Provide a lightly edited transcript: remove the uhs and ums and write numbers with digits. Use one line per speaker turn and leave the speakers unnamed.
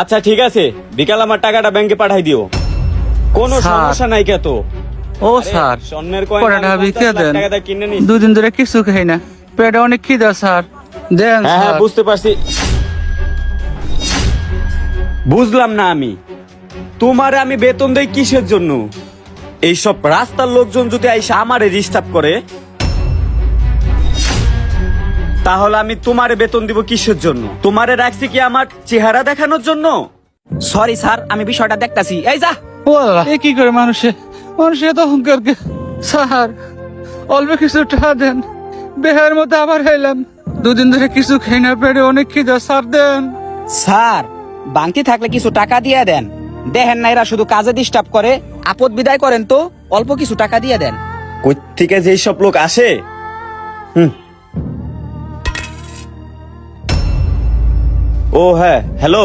আচ্ছা ঠিক আছে, বিকাল আমার টাকাটা ব্যাংকে পাঠাই দিও। কোনো
স্যার।
সমস্যা নাই কে তো।
ও স্যার,
স্বর্ণের কয়েন
কটা টাকা বিক্রি দেন?
টাকা কিনে নিস।
দুদিন ধরে কিছু খাই না, পেটে অনেক খিদা স্যার, দেন
হ্যাঁ হ্যাঁ
স্যার।
বুঝতে পারছি। বুঝলাম না আমি, তোমারে আমি বেতন দেই কিসের জন্য? এইসব রাস্তার লোকজন যদি আইসা আমারে ডিস্টার্ব করে, তাহলে আমি তোমারে বেতন দিব কিসের জন্য? তোমারে রাখছি কি আমার চেহারা দেখানোর জন্য?
সরি স্যার, আমি বিষয়টা দেখতাছি। এই যা।
ও আল্লাহ, এ কি করে মানুষে এত অহংকার কে? স্যার, অল্প কিছু টাকা দেন, বেহার মধ্যে আবার খাইলাম। দুদিন ধরে কিছু খাই না, পেটে অনেক খিদা, স্যার দেন।
স্যার, বাংতি থাকলে কিছু টাকা দিয়ে দেন। দেখেন না এরা শুধু কাজে ডিস্টার্ব করে, আপদ বিদায় করেন তো, অল্প কিছু টাকা দিয়ে দেন।
কই থেকে যে সব লোক আসে। ও হ্যাঁ, হ্যালো।